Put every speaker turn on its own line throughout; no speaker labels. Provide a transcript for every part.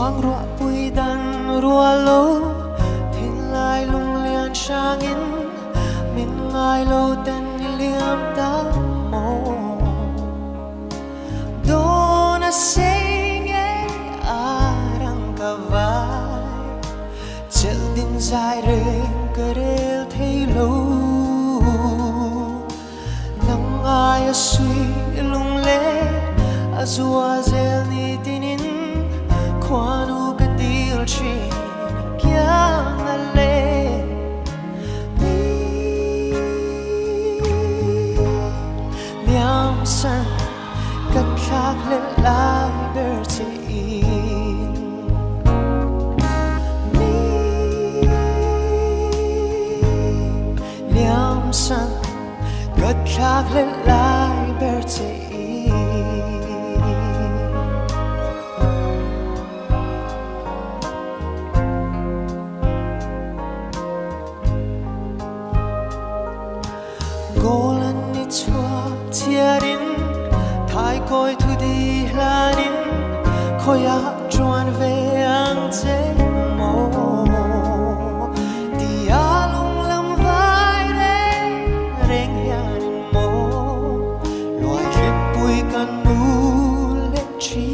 quang rua bụi đàn rua lô thiên lai lung liền sang in mình ngài lô tên liêm ta mô đô na say nghe arang kavai chel din dài reng kerel thay lâu nang ai suy lung le azua zel ni tinin kwanu katil chin kya ngale liam san kakak le lai bertin liam san kakak le lai bertin golan ni chua tiarin thai koi thu di hlanin khoya chuan ve ang che mo ti alung lam vai re reng hian mo loi khep pui kan nu le chi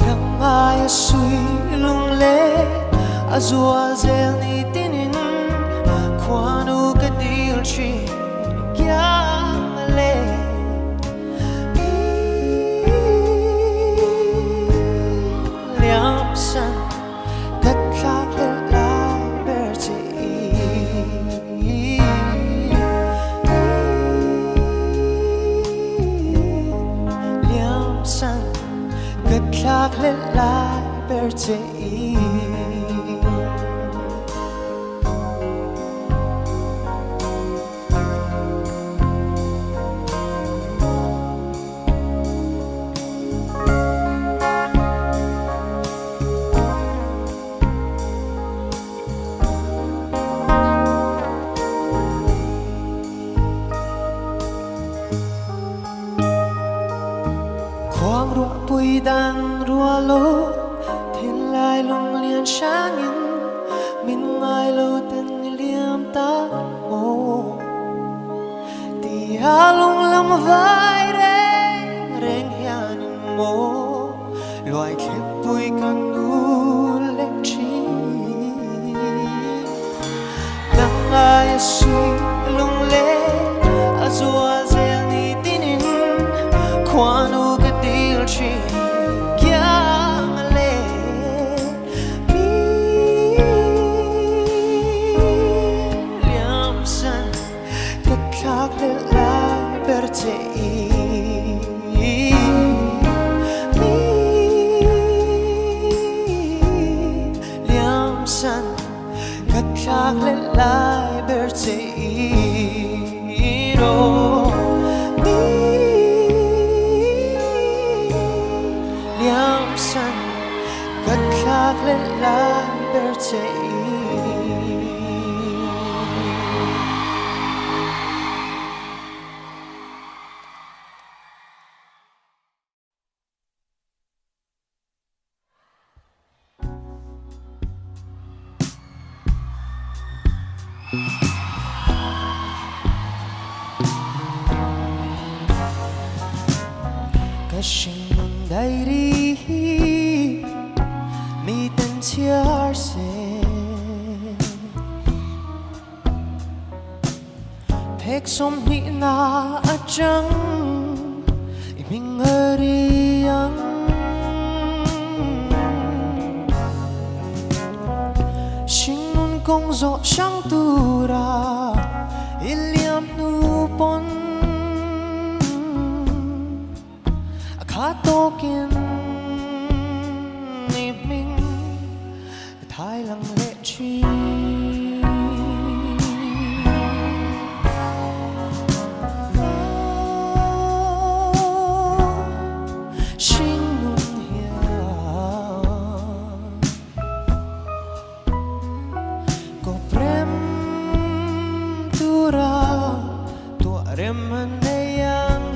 nang ai sui lung le azua zel ni tinin kwanu kadil chin kya le liam san kakak le lai berti liam san kakak le lai berti quang rua bụi đàn rua lô thiên lai lung liền sang in mình ngài lô tên liêm ta mô ti a lung lam vai re reng hian mô loài khép bụi kan nu lek chi nang ai suy lung le azua zel ni tinin kwanu kadil chin kya le liam san kakak le lai berte liam san kakak le lai berte liam san kakak le lai berte kashing mun dairi mi ten tiar se pek som ni na achang iming ariang sing mun kong zo sang tura iliam nu pon tokin ni mình thái lăng lệ chi xin nun hiền có prem tura tua rem yang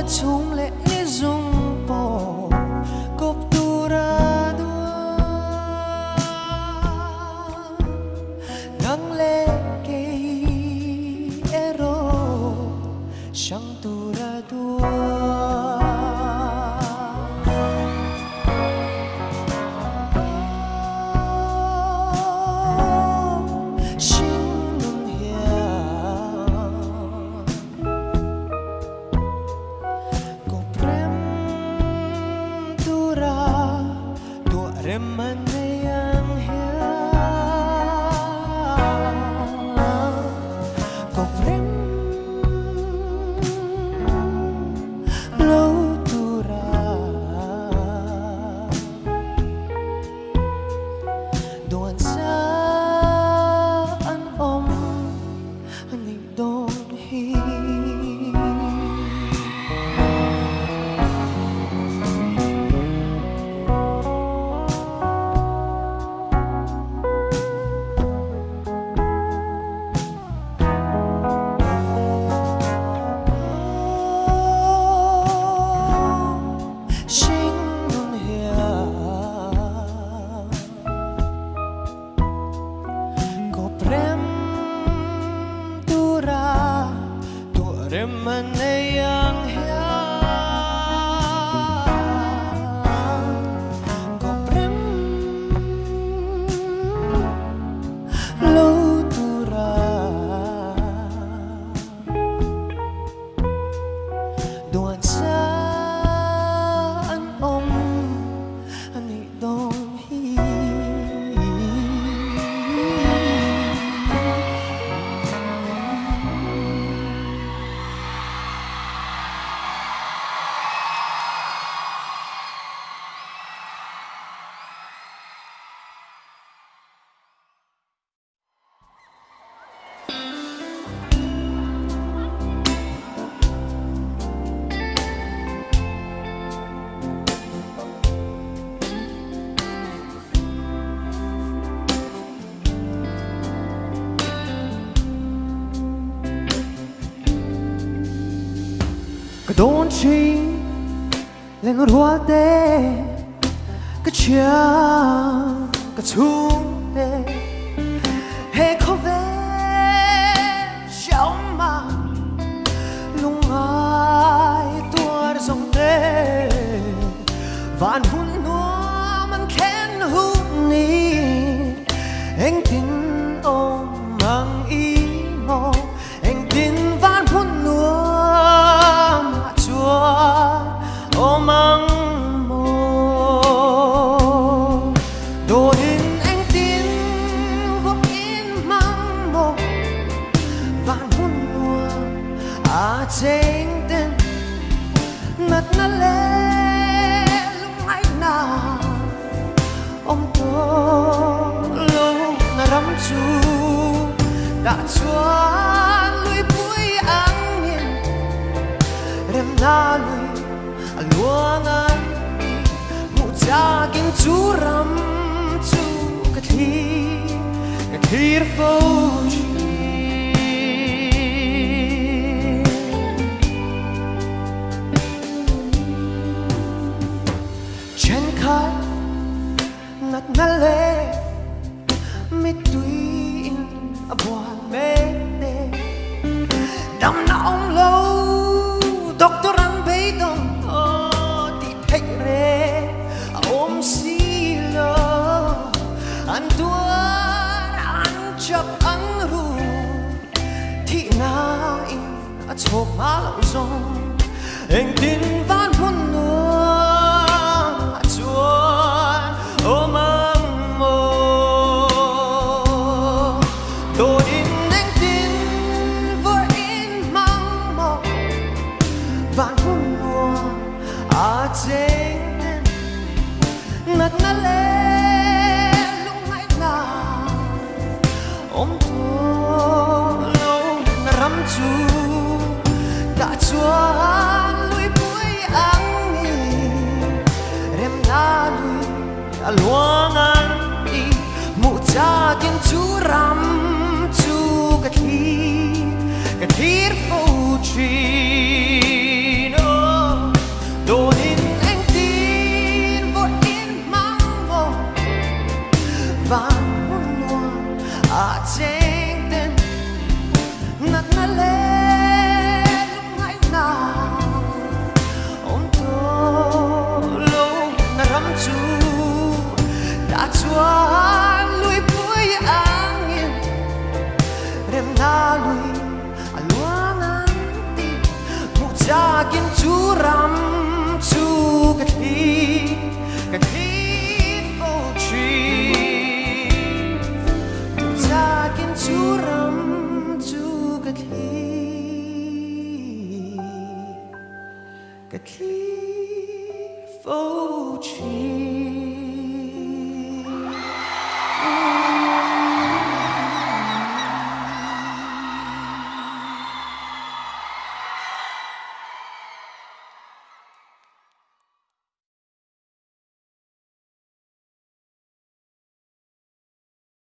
chung le ni zung po kop tura dua nang le ke ero shang tura dua
ก็โดนชิงเล่นรัวเตะก็เชื่อก็ชูเตะให้เขาเวชเอามาลุงหายตัวส่งเตะวานหุ่นนัวมันแค้นหุ่นนี้เอ็งตินอมมังอีโมเอ็งตินวานหุ่นนัวô măng mồ đồ hình anh tin vô in măng mồ vạn hôn mùa à trên tên nát nát lê lúc ấy nào ông tô lúc nà rắm chú đã cho lùi bụi ăn nhìn rem na lùi luangan mucha kin churam chu kathir fauji chen khai nat nale mit tuin abwa me de dam na ong lo doctor an beidong ôm xì lơ anh tuan anh chấp anh ru thị na in chộp má lặng rong anh tin van hôn nua chuan ôm măng mồ đồ in anh tin với in măng mồ van hôn nua à trên nát nát lê lúc ngày nào ôm thua lâu nà rắm chú đã chúa lùi bụi ăn nghỉ rem na lùi à luang ăn đi mụ cha kiên chú rắm chú cái thir phô chi no lui alwananti mujakin curam Kati fotri mujakin curam Kati fotri